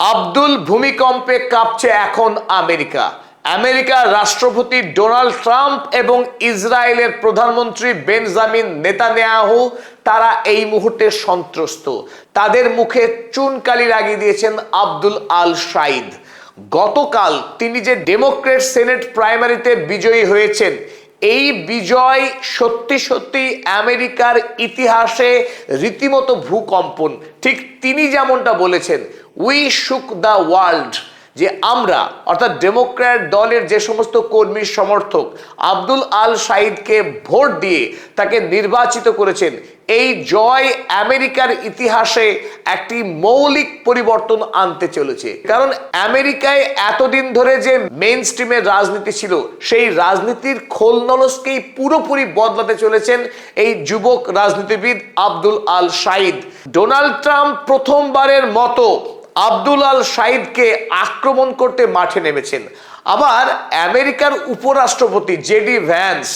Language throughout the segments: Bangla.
আব্দুল ভূমিকম্পে কাঁপছে এখন আমেরিকা। আমেরিকার রাষ্ট্রপতি ডোনাল্ড ট্রাম্প এবং ইসরায়েলের প্রধানমন্ত্রী বেঞ্জামিন নেতানিয়াহু তারা এই মুহূর্তে সন্ত্রস্ত। তাদের মুখে চুনকালি লাগিয়ে দিয়েছেন আব্দুল আল সাইদ। গতকাল তিনি যে ডেমোক্রেট সেনেট প্রাইমারিতে বিজয়ী হয়েছেন, এই বিজয় সত্যি সত্যি আমেরিকার ইতিহাসে রীতিমতো ভূকম্পন। ঠিক তিনি যেমনটা বলেছেন, উই শুক দ্য ওয়ার্ল্ড, যে আমরা অর্থাৎ ডেমোক্র্যাট দলের যে সমস্ত কর্মী সমর্থক আব্দুল আল সাইদকে ভোট দিয়ে তাকে নির্বাচিত করেছেন, এই জয় আমেরিকার ইতিহাসে একটি মৌলিক পরিবর্তন আনতে চলেছে। কারণ আমেরিকায় এতদিন ধরে যে মেইন স্ট্রিমের রাজনীতি ছিল, সেই রাজনীতির খোলনলসকেই পুরোপুরি বদলাতে চলেছেন এই যুবক রাজনীতিবিদ আব্দুল আল সাইদ। ডোনাল্ড ট্রাম্প প্রথমবারের মতো আব্দুল আল সাইদকে আক্রমণ করতে মাঠে নেমেছেন। আবার আমেরিকার উপরাষ্ট্রপতি জেডি ভ্যান্স,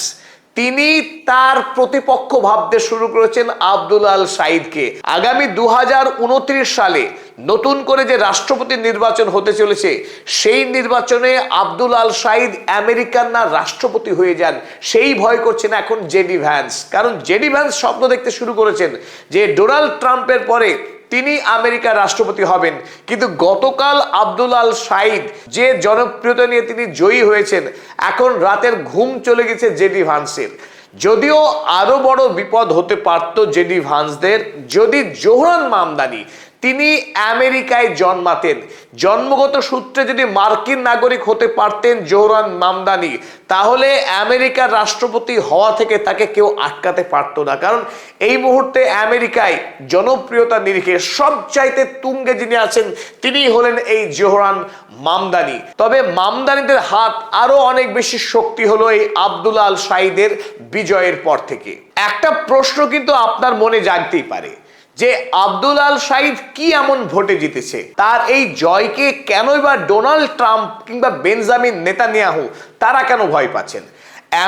তিনি তার প্রতিপক্ষ ভাবতে শুরু করেছেন আব্দুল আল সাইদকে। আগামী 2029 সালে নতুন করে যে রাষ্ট্রপতি নির্বাচন হতে চলেছে, সেই নির্বাচনে আব্দুল আল সাইদ আমেরিকার না রাষ্ট্রপতি হয়ে যান, সেই ভয় করছেন এখন জেডি ভ্যান্স। কারণ জেডি ভ্যান্স স্বপ্ন দেখতে শুরু করেছেন যে ডোনাল্ড ট্রাম্পের পরে তিনি আমেরিকার রাষ্ট্রপতি হবেন। কিন্তু গতকাল আব্দুল আল সাইদ যে জনপ্রিয়তা নিয়ে তিনি জয়ী হয়েছেন, এখন রাতের ঘুম চলে গেছে জেডি ভ্যান্সের। যদিও আরো বড় বিপদ হতে পারত জেডি ভ্যান্সদের যদি জোহরান মামদানি তিনি আমেরিকায় জন্মাতেন। জন্মগত সূত্রে যদি মার্কিন নাগরিক হতে পারতেন জোহরান মামদানি, তাহলে আমেরিকার রাষ্ট্রপতি হওয়া থেকে তাকে কেউ আটকাতে পারতো না। কারণ এই মুহূর্তে আমেরিকায় জনপ্রিয়তা নিরিখে সবচাইতে তুঙ্গে যিনি আছেন, তিনি হলেন এই জোহরান মামদানি। তবে মামদানিদের হাত আরো অনেক বেশি শক্তি হলো এই আব্দুল আল সাইদের বিজয়ের পর থেকে। একটা প্রশ্ন কিন্তু আপনার মনে জাগতেই পারে যে আব্দুল আল সাইদ কি এমন ভোটে জিতেছে, তার এই জয়কে কেনই বা ডোনাল্ড ট্রাম্প কিংবা বেঞ্জামিন নেতানিয়াহু তারা কেন ভয় পাচ্ছেন?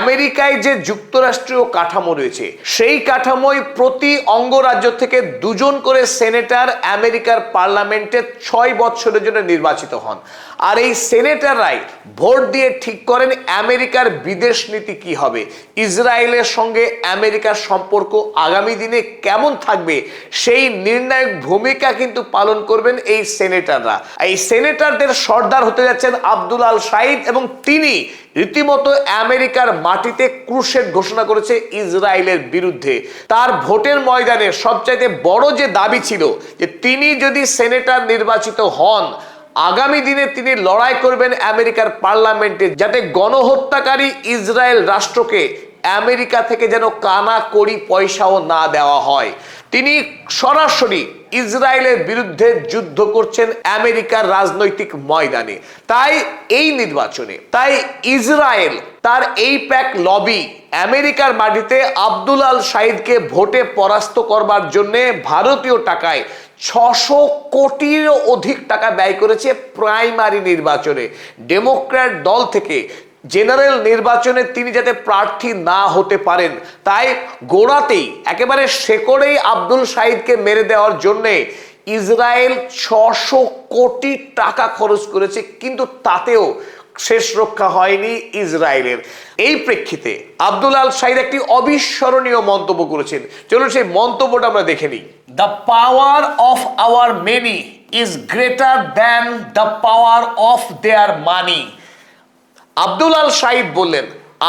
আমেরিকায় যে যুক্তরাষ্ট্রীয় কাঠামো রয়েছে, সেই কাঠামোয় প্রতি অঙ্গরাজ্য থেকে 2 জন করে সেনেটর আমেরিকার পার্লামেন্টে 6 বছরের জন্য নির্বাচিত হন। আর এই সেনেটররাই ভোট দিয়ে ঠিক করেন আমেরিকার বিদেশ নীতি কি হবে, ইসরায়েলের সঙ্গে আমেরিকার সম্পর্ক আগামী দিনে কেমন থাকবে, সেই নির্ণায়ক ভূমিকা কিন্তু পালন করবেন এই সেনেটররা। এই সেনেটরদের সর্দার হতে যাচ্ছেন আব্দুল আল সাইদ, এবং তিনি রীতিমতো আমেরিকার মাটিতে ক্রুসেড ঘোষণা করেছে ইসরায়েলের বিরুদ্ধে। তার ভোটের ময়দানে সবচাইতে বড় যে দাবি ছিল যে তিনি যদি সেনেটর নির্বাচিত হন, আগামী দিনে তিনি লড়াই করবেন আমেরিকার পার্লামেন্টে, যাতে গণহত্যাকারী ইসরায়েল রাষ্ট্রকে আমেরিকা থেকে যেন কানা কড়ি পয়সাও না দেওয়া হয়। তিনি সরাসরি ইসরায়েলের বিরুদ্ধে যুদ্ধ করছেন আমেরিকার রাজনৈতিক ময়দানে। তাই এই নির্বাচনে ইসরায়েল তার এই প্যাক লবি আমেরিকার মাটিতে আব্দুল আল সাইদকে ভোটে পরাস্ত করবার জন্য ভারতীয় টাকায় 600 কোটিরও অধিক টাকা ব্যয় করেছে প্রাইমারি নির্বাচনে। ডেমোক্র্যাট দল থেকে জেনারেল নির্বাচনে তিনি যাতে প্রার্থী না হতে পারেন, তাই গোড়াতেই একেবারে শেকড়েই আব্দুল সাইদকে মেরে দেওয়ার জন্যে ইসরায়েল 600 কোটি টাকা খরচ করেছে। কিন্তু তাতেও শেষ রক্ষা হয়নি ইসরায়েলের। এই প্রেক্ষিতে আব্দুল আল সাইদ একটি অবিস্মরণীয় মন্তব্য করেছেন। চলুন সেই মন্তব্যটা আমরা দেখে নিই। The power of our many is greater than the power of their money. Abdul Al Sayed বললেন,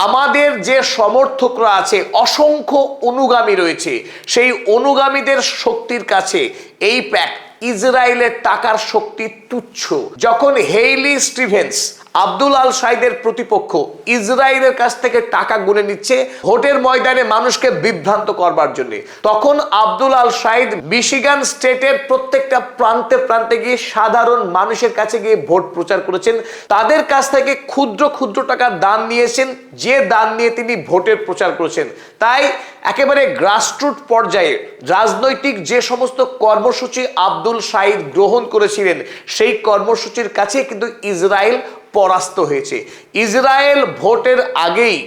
আমাদের যে সমর্থকরা আছে, অসংখ্য অনুগামী রয়েছে, সেই অনুগামীদের শক্তির কাছে এই প্যাক ইসরায়েলের টাকার শক্তি তুচ্ছ। যখন হেইলি স্টিভেন্স আব্দুল আল সাইদের প্রতিপক্ষ ইসরায়েলের কাছ থেকে টাকা গুনে নিচ্ছে ভোটের ময়দানে মানুষকে বিভ্রান্ত করবার জন্য, তখন আব্দুল আল সাইদ মিশিগান স্টেটের প্রত্যেকটা প্রান্তে প্রান্তে গিয়ে সাধারণ মানুষের কাছে গিয়ে ভোট প্রচার করেছেন। তাদের কাছ থেকে ক্ষুদ্র ক্ষুদ্র টাকা দান নিয়েছেন, যে দান নিয়ে তিনি ভোটের প্রচার করেছেন। তাই একেবারে গ্রাসরুট পর্যায়ে রাজনৈতিক যে সমস্ত কর্মসূচি আব্দুল সাইদ গ্রহণ করেছিলেন, সেই কর্মসূচির কাছে কিন্তু ইসরায়েল পরাস্ত হয়েছে। ইসরায়েল ভোটের আগেই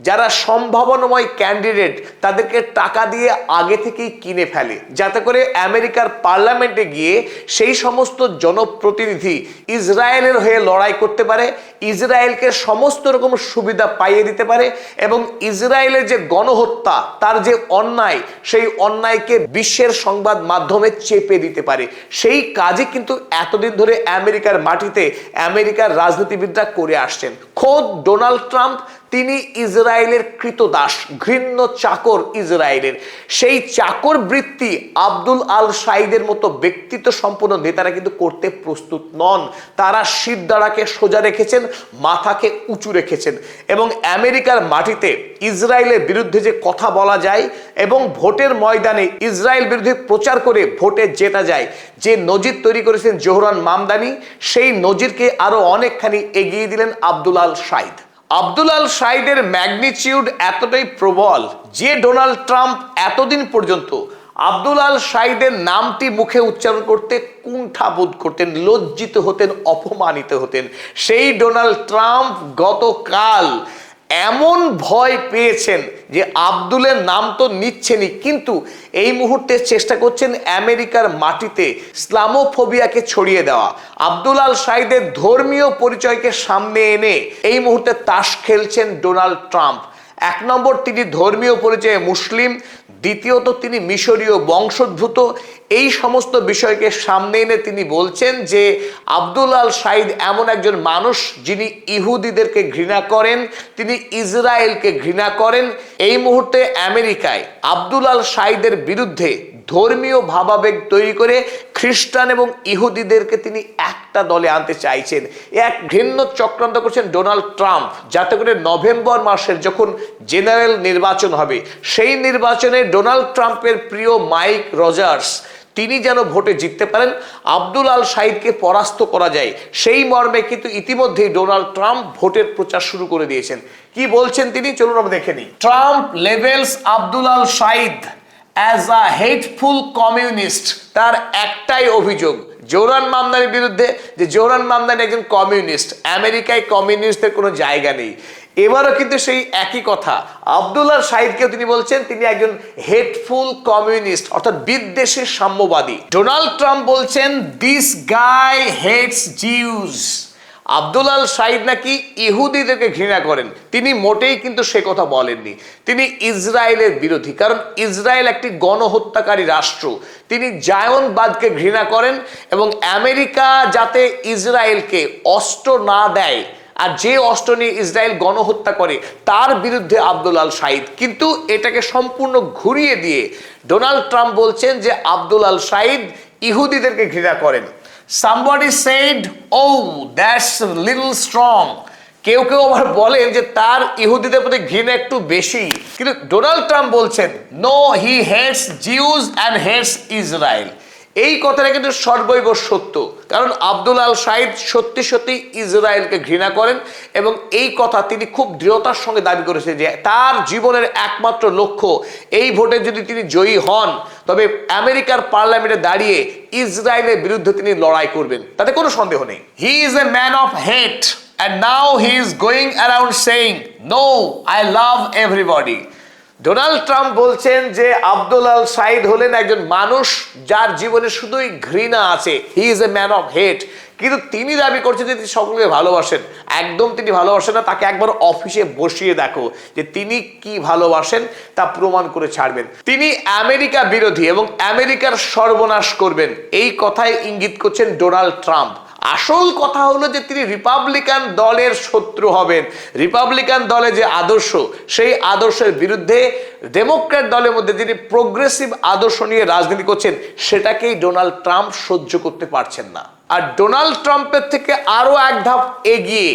যারা সম্ভাবনাময় ক্যান্ডিডেট তাদেরকে টাকা দিয়ে আগে থেকেই কিনে ফেলে, যাতে করে আমেরিকার পার্লামেন্টে গিয়ে সেই সমস্ত জনপ্রতিনিধি ইসরায়েলের হয়ে লড়াই করতে পারে, ইসরায়েলকে সমস্ত রকম সুবিধা পাইয়ে দিতে পারে এবং ইসরায়েলের যে গণহত্যা, তার যে অন্যায়, সেই অন্যায়কে বিশ্বের সংবাদ মাধ্যমে চেপে দিতে পারে। সেই কাজে কিন্তু এতদিন ধরে আমেরিকার মাটিতে আমেরিকার রাজনীতিবিদরা করে আসছেন। খোদ ডোনাল্ড ট্রাম্প তিনি ইসরায়েলের কৃতদাস, ঘৃণ্য চাকর ইসরায়েলের। সেই চাকর বৃত্তি আব্দুল আল সাইদের মতো ব্যক্তিত্ব সম্পন্ন নেতারা কিন্তু করতে প্রস্তুত নন। তারা শিরদাঁড়াকে সোজা রেখেছেন, মাথাকে উঁচু রেখেছেন এবং আমেরিকার মাটিতে ইসরায়েলের বিরুদ্ধে যে কথা বলা যায় এবং ভোটের ময়দানে ইসরায়েল বিরুদ্ধে প্রচার করে ভোটে জেতা যায়, যে নজির তৈরি করেছেন জোহরান মামদানি, সেই নজিরকে আরো অনেকখানি এগিয়ে দিলেন আব্দুল আল সাইদ। আব্দুল আল সাইদের ম্যাগনিটিউড এতটাই প্রবল যে ডোনাল্ড ট্রাম্প এতদিন পর্যন্ত আব্দুল আল সাইদের নামটি মুখে উচ্চারণ করতে কুণ্ঠাবোধ করতেন, লজ্জিত হতেন, অপমানিত হতেন। সেই ডোনাল্ড ট্রাম্প গতকাল এমন ভয় পেয়েছেন যে আব্দুলের নাম তো নিচ্ছেনই, কিন্তু এই মুহূর্তে চেষ্টা করছেন আমেরিকার মাটিতে ইসলামোফোবিয়াকে ছড়িয়ে দেওয়া। আব্দুল আল সাইদের ধর্মীয় পরিচয়কে সামনে এনে এই মুহূর্তে তাস খেলছেন ডোনাল্ড ট্রাম্প। এক নম্বর, তিনি ধর্মীয় পরিচয়ে মুসলিম, দ্বিতীয়ত তিনি মিশরীয় বংশোদ্ভূত। এই সমস্ত বিষয়কে সামনে এনে তিনি বলছেন যে আব্দুল আল সাইদ এমন একজন মানুষ যিনি ইহুদিদেরকে ঘৃণা করেন, তিনি ইসরায়েলকে ঘৃণা করেন। এই মুহূর্তে আমেরিকায় আব্দুল আল সাইদের বিরুদ্ধে ধর্মীয় ভাবাবেগ তৈরি করে খ্রিস্টান এবং ইহুদিদেরকে তিনি একটা দলে আনতে চাইছেন। এক ঘৃণ্য চক্রান্ত করছেন ডোনাল্ড ট্রাম্প, যাতে করে নভেম্বর মাসের যখন জেনারেল নির্বাচন হবে, সেই নির্বাচনে ডোনাল্ড ট্রাম্পের প্রিয় মাইক রজার্স তিনি যেন ভোটে জিততে পারেন, আব্দুল আল সাইদকে পরাস্ত করা যায়, সেই মর্মে কিন্তু ইতিমধ্যেই ডোনাল্ড ট্রাম্প ভোটের প্রচার শুরু করে দিয়েছেন। কি বলছেন তিনি, চলুন আমরা দেখে নিই। Trump labels Abdul Al Said as a hateful communist. তার একটাই অভিযোগ জোহরান মামদানির বিরুদ্ধে, যে জোহরান মামদানি একজন কমিউনিস্ট, আমেরিকায় কমিউনিস্টদের কোনো জায়গা নেই। এবারও কিন্তু সেই একই কথা আব্দুল আল সাইদকেও তিনি বলছেন তিনি একজন হেটফুল কমিউনিস্ট, অর্থাৎ বিদ্বেষী সাম্যবাদী। ডোনাল্ড ট্রাম্প বলছেন this guy hates Jews. Abdul Al Sayed নাকি ইহুদিদেরকে ঘৃণা করেন। তিনি মোটেই কিন্তু সে কথা বলেননি। তিনি ইসরায়েলের বিরোধী, কারণ ইসরায়েল একটি গণহত্যাকারী রাষ্ট্র। তিনি জায়নবাদকে ঘৃণা করেন এবং আমেরিকা যাতে ইসরায়েলকে অস্ত্র না দেয়, আর যে অস্ত্র নিয়ে ইসরায়েল গণহত্যা করে তার বিরুদ্ধে আব্দুল আল সাইদ। কিন্তু এটাকে সম্পূর্ণ ঘুরিয়ে দিয়ে ডোনাল্ড ট্রাম্প বলছেন যে আব্দুল আল সাইদ ইহুদিদেরকে ঘৃণা করেন। Somebody said, oh, that's a little strong. কেউ কেউ আবার বলেন যে তার ইহুদিদের প্রতি ঘৃণা একটু বেশি। কিন্তু ডোনাল্ড ট্রাম্প বলছেন no, he hates Jews and hates Israel. এই কথাটা কিন্তু সর্বৈব সত্য, কারণ আব্দুল আল সাইদ সত্যি সত্যি ইসরায়েলকে ঘৃণা করেন এবং এই কথা তিনি খুব দৃঢ়তার সঙ্গে দাবি করেছেন যে তার জীবনের একমাত্র লক্ষ্য এই ভোটে যদি তিনি জয়ী হন তবে আমেরিকার পার্লামেন্টে দাঁড়িয়ে ইসরায়েলের বিরুদ্ধে তিনি লড়াই করবেন, তাতে কোনো সন্দেহ নেই। হি is a man of hate and now he is going around saying no, I love everybody. Donald Trump বলছেন যে আব্দুল আল সাইদ হলেন একজন মানুষ যার জীবনে শুধুই ঘৃণা আছে, he is a man of hate. কিন্তু তিনি দাবি করছেন যে তিনি সকলকে ভালোবাসেন। একদম তিনি ভালোবাসেন না, তাকে একবার অফিসে বসিয়ে দেখো যে তিনি কি ভালোবাসেন তা প্রমাণ করে ছাড়বেন। তিনি আমেরিকা বিরোধী এবং আমেরিকার সর্বনাশ করবেন, এই কথাই ইঙ্গিত করছেন ডোনাল্ড ট্রাম্প। আসল কথা হলো যে তিনি রিপাবলিকান দলের শত্রু হবেন। রিপাবলিকান দলে যে আদর্শ, সেই আদর্শের বিরুদ্ধে ডেমোক্র্যাট দলের মধ্যে যিনি প্রোগ্রেসিভ আদর্শ নিয়ে রাজনীতি করছেন সেটাকেই ডোনাল্ড ট্রাম্প সহ্য করতে পারছেন না। আর ডোনাল্ড ট্রাম্পের থেকে আরো এক ধাপ এগিয়ে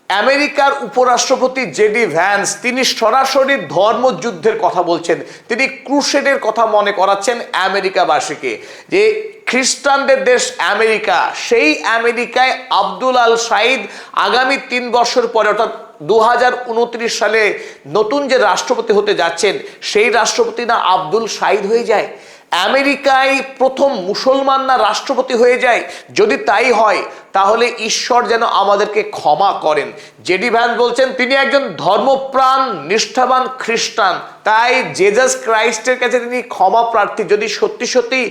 আমেরিকার উপরাষ্ট্রপতি জেডি ভ্যান্স, তিনি সরাসরি ধর্মযুদ্ধের কথা বলছেন। তিনি ক্রুসেডের কথা মনে করাচ্ছেন আমেরিকাবাসীকে, যে খ্রিস্টানদের দেশ আমেরিকা, সেই আমেরিকায় আব্দুল আল সাইদ আগামী 3 বছর পরে অর্থাৎ 2029 সালে নতুন যে রাষ্ট্রপতি হতে যাচ্ছেন সেই রাষ্ট্রপতি না আব্দুল সাইদ হয়ে যায়। আমেরিকায় প্রথম মুসলমান না রাষ্ট্রপতি হয়ে যায়? যদি তাই হয় তাহলে ঈশ্বর যেন আমাদেরকে ক্ষমা করেন। জেডি ভ্যান্স বলছেন তিনি একজন ধর্মপ্রাণ নিষ্ঠাবান খ্রিস্টান, তাই জেসাস ক্রাইস্টের কাছে তিনি ক্ষমা প্রার্থী। যদি সত্যি সত্যি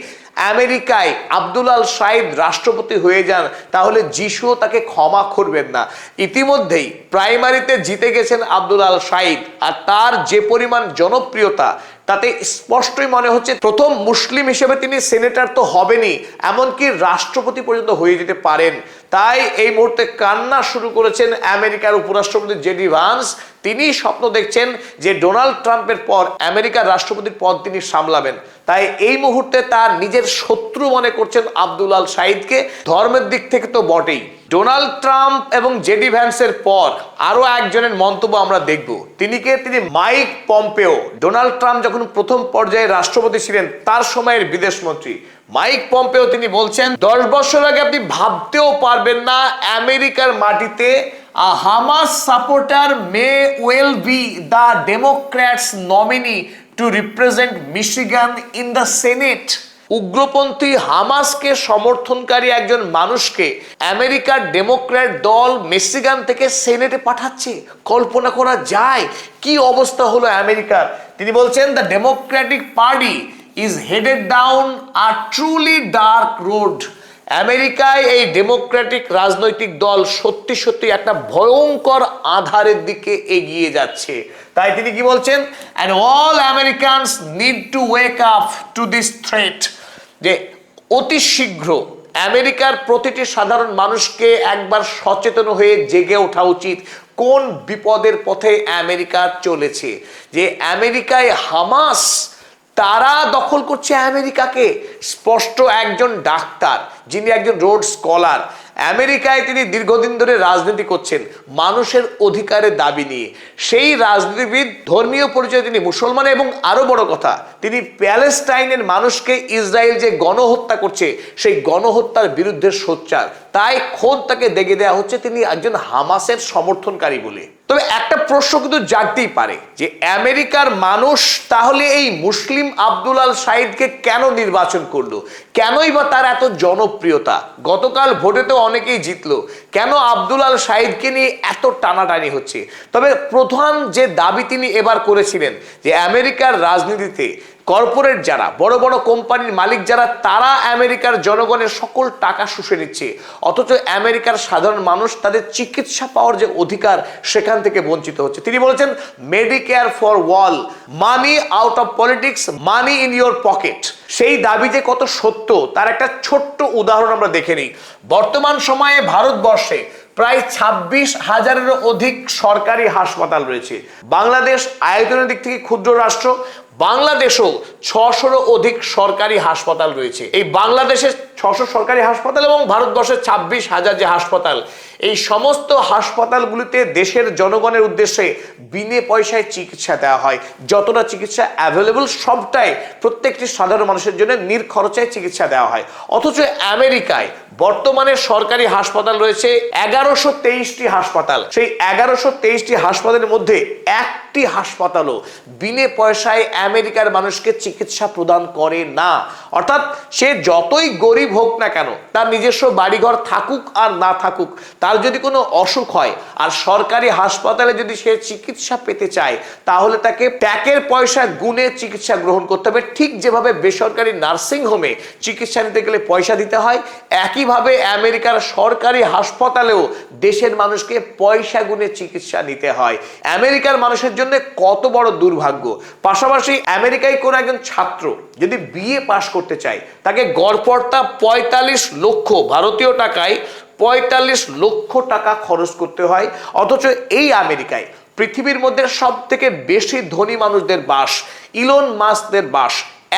আমেরিকায় আব্দুল আল শাহিদ রাষ্ট্রপতি হয়ে যান তাহলে যিশুও তাকে ক্ষমা করবেন না। ইতিমধ্যেই প্রাইমারিতে জিতে গেছেন আব্দুল আল শাহিদ, আর তার যে পরিমাণ জনপ্রিয়তা তাতে স্পষ্টই মনে হচ্ছে প্রথম মুসলিম হিসেবে তিনি সেনেটর তো হবেনই, এমনকি রাষ্ট্রপতি পর্যন্ত হয়ে যেতে পারেন। তাই এই মুহূর্তে কান্না শুরু করেছেন আমেরিকার উপরাষ্ট্রপতি জেডি ভ্যান্স। তিনি স্বপ্ন দেখছেন যে ডোনাল্ড ট্রাম্পের পর আমেরিকার রাষ্ট্রপতির পদ তিনি সামলাবেন। তাই এই মুহূর্তে তার নিজের শত্রু মনে করছেন আব্দুল আল শাহিদকে, ধর্মের দিক থেকে তো বটেই। ডোনাল্ড ট্রাম্প এবং জেডি ভ্যান্সের পর আরো একজনের মন্তব্য আমরা দেখব। তিনি মাইক পম্পেও। ডোনাল্ড ট্রাম্প যখন প্রথম পর্যায়ে রাষ্ট্রপতি ছিলেন তার সময়ের বিদেশমন্ত্রী মাইক পম্পেও তিনি বলছেন 10 বছর আগে আপনি ভাবতেও পারবেন না আমেরিকার মাটিতে a Hamas supporter may well be the Democrats nominee to represent Michigan in the Senate. উগ্রপন্থী হামাসকে সমর্থনকারী একজন মানুষকে আমেরিকার ডেমোক্র্যাট দল মিশিগান থেকে সেনেটে পাঠাচ্ছে। কল্পনা করা যায় কি অবস্থা হলো আমেরিকার। তিনি বলছেন the Democratic party is headed down a truly dark road. আমেরিকায় এই ডেমোক্রেটিক রাজনৈতিক দল সত্যি সত্যি একটা ভয়ঙ্কর আধারের দিকে এগিয়ে যাচ্ছে। তাই তিনি কি বলছেন, and all Americans need to wake up to this threat, যে অতি শীঘ্র আমেরিকার প্রতিটি সাধারণ মানুষকে একবার সচেতন হয়ে জেগে ওঠা উচিত কোন বিপদের পথে আমেরিকা চলেছে। যে আমেরিকায় হামাস তারা দখল করছে আমেরিকাকে। স্পষ্ট একজন ডাক্তার যিনি একজন রোড স্কলার, আমেরিকায় তিনি দীর্ঘদিন ধরে রাজনীতি করছেন মানুষের অধিকারের দাবি নিয়ে। সেই রাজনীতিবিদ, ধর্মীয় পরিচয় তিনি মুসলমান, এবং আরো বড় কথা তিনি প্যালেস্টাইনের মানুষকে ইসরায়েল যে গণহত্যা করছে সেই গণহত্যার বিরুদ্ধে সোচ্চার। তাই খোদ তাকে দেখে দেওয়া হচ্ছে তিনি একজন হামাসের সমর্থনকারী বলে। তবে একটা প্রশ্ন কিন্তু জাগতেই পারে যে আমেরিকার মানুষ তাহলে এই মুসলিম আব্দুল আল শাহিদকে কেন নির্বাচন করলো? কেনই বা তার এত জনপ্রিয়তা? গতকাল ভোটে তো অনেকেই জিতলো, কেন আব্দুল আল শাহিদকে নিয়ে এত টানাটানি হচ্ছে? তবে প্রধান যে দাবি তিনি এবার করেছিলেন যে আমেরিকার রাজনীতিতে কর্পোরেট যারা, বড় বড় কোম্পানির মালিক যারা, তারা আমেরিকার জনগণের সকল টাকা শুষে নিচ্ছে, অথচ আমেরিকার সাধারণ মানুষ তাদের চিকিৎসা পাওয়ার যে অধিকার সেখান থেকে বঞ্চিত হচ্ছে। তিনি বলেছেন Medicare for wall, money out of politics, money in your pocket. সেই দাবি যে কত সত্য তার একটা ছোট্ট উদাহরণ আমরা দেখে নিই। বর্তমান সময়ে ভারতবর্ষে প্রায় 26,000-এরও অধিক সরকারি হাসপাতাল রয়েছে। বাংলাদেশ আয়তনের দিক থেকে ক্ষুদ্র রাষ্ট্র, বাংলাদেশেও 600-রও অধিক সরকারি হাসপাতাল রয়েছে। এই বাংলাদেশের 600 সরকারি হাসপাতাল এবং ভারতবর্ষের 26,000 যে হাসপাতাল, এই সমস্ত হাসপাতালগুলিতে দেশের জনগণের উদ্দেশ্যে বিনে পয়সায় চিকিৎসা দেওয়া হয়। যতটা চিকিৎসা অ্যাভেলেবল সবটাই প্রত্যেকটি সাধারণ মানুষের জন্য নির্খরচায় চিকিৎসা দেওয়া হয়। অথচ আমেরিকায় বর্তমানে সরকারি হাসপাতাল রয়েছে 1123টি হাসপাতাল। সেই 1123টি হাসপাতালের মধ্যে একটি হাসপাতালও বিনে পয়সায় আমেরিকার মানুষকে চিকিৎসা প্রদান করে না। অর্থাৎ সে যতই গরিব হোক না কেন, তার নিজস্ব বাড়িঘর থাকুক আর না থাকুক, তার যদি কোনো অসুখ হয় আর সরকারি হাসপাতালে যদি সে চিকিৎসা পেতে চায় তাহলে তাকে ট্যাক্সের পয়সা গুনে চিকিৎসা গ্রহণ করতে হবে। ঠিক যেভাবে বেসরকারি নার্সিং হোমে চিকিৎসা নিতে গেলে পয়সা দিতে হয়, একইভাবে আমেরিকার সরকারি হাসপাতালেও দেশের মানুষকে পয়সা গুনে চিকিৎসা নিতে হয়। আমেরিকার মানুষের জন্য কত বড় দুর্ভাগ্য। পাশাপাশি আমেরিকায় কোনো একজন ছাত্র যদি বিএ পাশ করতে চায় তাকে গড়পড়তা 45 লক্ষ ভারতীয় টাকায় 45 লক্ষ টাকা খরচ করতে হয়। অথচ এই আমেরিকায় পৃথিবীর মধ্যে সব থেকে বেশি ধনী মানুষদের বাস, ইলন মাস্কদের বাস।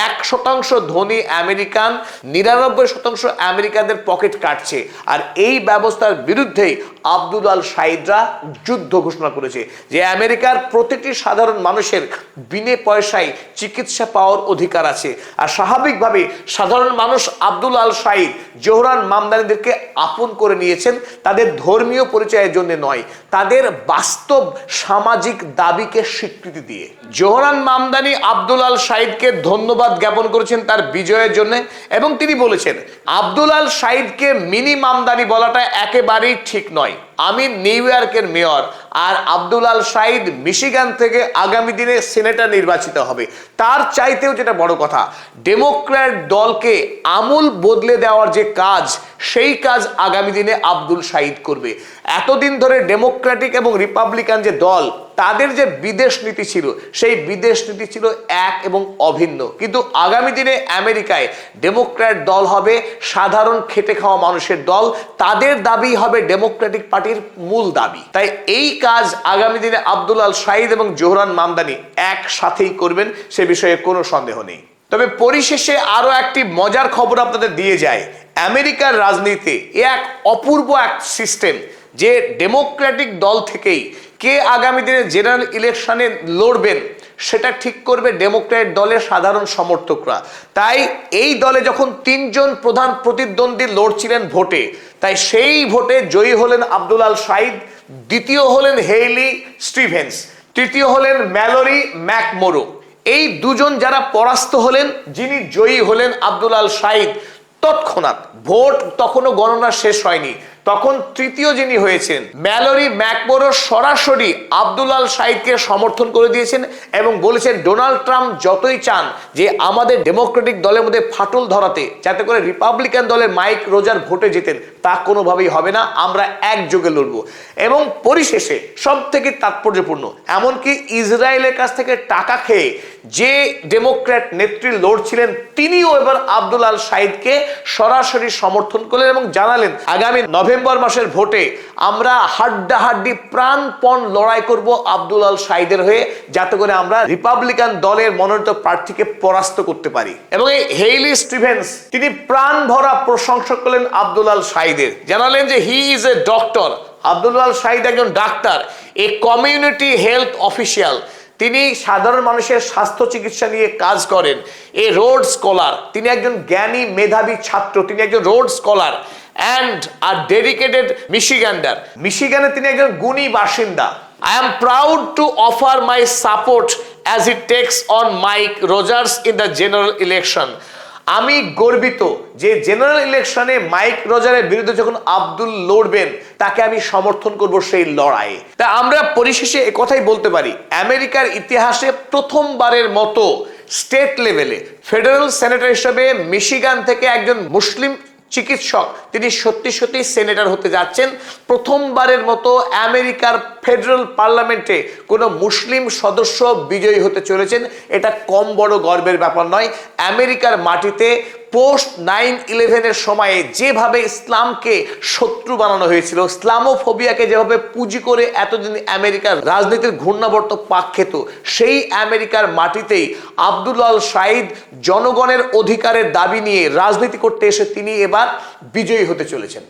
1% ধনী আমেরিকান, 99% আমেরিকানদের পকেট কাটছে। আর এই ব্যবস্থার বিরুদ্ধে আব্দুল আল সাইদরা যুদ্ধ ঘোষণা করেছে যে আমেরিকার প্রতিটি সাধারণ মানুষের বিনে পয়সায় চিকিৎসা পাওয়ার অধিকার আছে। আর স্বাভাবিকভাবে সাধারণ মানুষ আব্দুল আল সাইদ জোহরান মামদানিদেরকে আপন করে নিয়েছেন তাদের ধর্মীয় পরিচয়ের জন্য নয়, তাদের বাস্তব সামাজিক দাবিকে স্বীকৃতি দিয়ে। জোহরান মামদানি আব্দুল আল সাইদকে ধন্যবাদ জ্ঞাপন করেছেন তার বিজয়ের জন্য এবং তিনি বলেছেন আব্দুল আল সাইদকে মিনি মামদানি বলাটা একেবারেই ঠিক নয়। আমি নিউ ইয়র্কের মেয়র আর আব্দুল আল সাইদ মিশিগান থেকে আগামী দিনে সিনেটর নির্বাচিত হবে। তার চাইতেও যেটা বড় কথা, ডেমোক্র্যাট দলকে আমূল বদলে দেওয়ার যে কাজ, সেই কাজ আগামী দিনে আব্দুল সাইদ করবে। এতদিন ধরে ডেমোক্রেটিক এবং রিপাবলিকান যে দল, তাদের যে বিদেশ নীতি ছিল, সেই বিদেশ নীতি ছিল এক এবং অভিন্ন। কিন্তু আগামী দিনে আমেরিকায় ডেমোক্র্যাট দল হবে সাধারণ খেটে খাওয়া মানুষের দল, তাদের দাবি হবে ডেমোক্রেটিক পার্টির মূল দাবি। তাই এই কাজ আগামী দিনে আব্দুল আল সাইদ এবং জোহরান মামদানি একসাথেই করবেন, সে বিষয়ে কোনো সন্দেহ নেই। তবে পরিশেষে আরো একটি মজার খবর আপনাদের দিয়ে যায়। আমেরিকার রাজনীতিতে এক অপূর্ব এক সিস্টেম যে ডেমোক্রেটিক দল থেকেই কে আগামী দিনে জেনারেল ইলেকশনে লড়বেন সেটা ঠিক করবে ডেমোক্র্যাট দলের সাধারণ সমর্থকরা। তাই এই দলে যখন তিনজন প্রধান প্রতিদ্বন্দ্বী লড়ছিলেন ভোটে, তাই সেই ভোটে জয়ী হলেন আব্দুল আল সাইদ, দ্বিতীয় হলেন হেইলি স্টিভেন্স, তৃতীয় হলেন ম্যালোরি ম্যাকমোরো। এই দুজন যারা পরাস্ত হলেন, যিনি জয়ী হলেন আব্দুল আল সাইদ, তৎক্ষণাৎ ভোট তখনও গণনা শেষ হয়নি, তখন তৃতীয় যিনি হয়েছেন ম্যালোরি ম্যাকমোরো সরাসরি আব্দুল আল সাইদকে সমর্থন করে দিয়েছেন এবং বলেছেন ডোনাল্ড ট্রাম্প যতই চান যে আমাদের ডেমোক্রেটিক দলের মধ্যে ফাটল ধরাতে যাতে করে রিপাবলিকান দলের মাইক রোজার ভোটে জেতেন, তা কোনোভাবেই হবে না, আমরা একযোগে লড়ব। এবং পরিশেষে সব থেকে তাৎপর্যপূর্ণ, এমনকি ইসরায়েলের কাছ থেকে টাকা খেয়ে যে ডেমোক্র্যাট নেত্রী লড়ছিলেন, তিনিও এবার আব্দুল আল সাইদকে সরাসরি সমর্থন করলেন এবং জানালেন আগামী নভেম্বর মাসের ভোটে আমরা হাড্ডাহাড্ডি প্রাণপণ লড়াই করব আব্দুল আল সাইদের হয়ে, যাতে করে আমরা রিপাবলিকান দলের মনোনীত প্রার্থীকে পরাস্ত করতে পারি। এবং এই হেইলি স্টিভেন্স তিনি প্রাণ ভরা প্রশংসা করলেন আব্দুল আল সাইদের, জানালেন যে he is a doctor. Abdul Al Sayed একজন ডাক্তার, এ কমিউনিটি হেলথ অফিসিয়াল, তিনি সাধারণ মানুষের স্বাস্থ্য চিকিৎসা নিয়ে কাজ করেন। এ রোড স্কলার, তিনি একজন জ্ঞানী মেধাবী ছাত্র, তিনি একজন রোড স্কলার অ্যান্ড আর ডেডিকেটেড মিশিগান্ডার। মিশিগানে তিনি একজন গুণী বাসিন্দা। I am proud to offer my support as it takes on Mike Rogers in the general election. আমি গর্বিত যে জেনারেল ইলেকশনে মাইক রজারের বিরুদ্ধে যখন আব্দুল লড়বেন, তাকে আমি সমর্থন করব সেই লড়াইয়ে। তা আমরা পরিশেষে একথাই বলতে পারি, আমেরিকার ইতিহাসে প্রথমবারের মতো স্টেট লেভেলে ফেডারেল সেনেটর হিসেবে মিশিগান থেকে একজন মুসলিম চিকিৎসক তিনি সত্যি সত্যি সেনেটর হতে যাচ্ছেন। প্রথমবারের মতো আমেরিকার ফেডারেল পার্লামেন্টে কোনো মুসলিম সদস্য বিজয়ী হতে চলেছেন, এটা কম বড় গর্বের ব্যাপার নয়। আমেরিকার মাটিতে পোস্ট 9/11-এর সময়ে যেভাবে ইসলামকে শত্রু বানানো হয়েছিল, ইসলামোফোবিয়াকে যেভাবে পুঁজি করে এতদিন আমেরিকার রাজনীতির ঘূর্ণাবর্ত পাক খেত, সেই আমেরিকার মাটিতেই আব্দুল আল সাইদ জনগণের অধিকারের দাবি নিয়ে রাজনীতি করতে এসে তিনি এবার বিজয়ী হতে চলেছেন।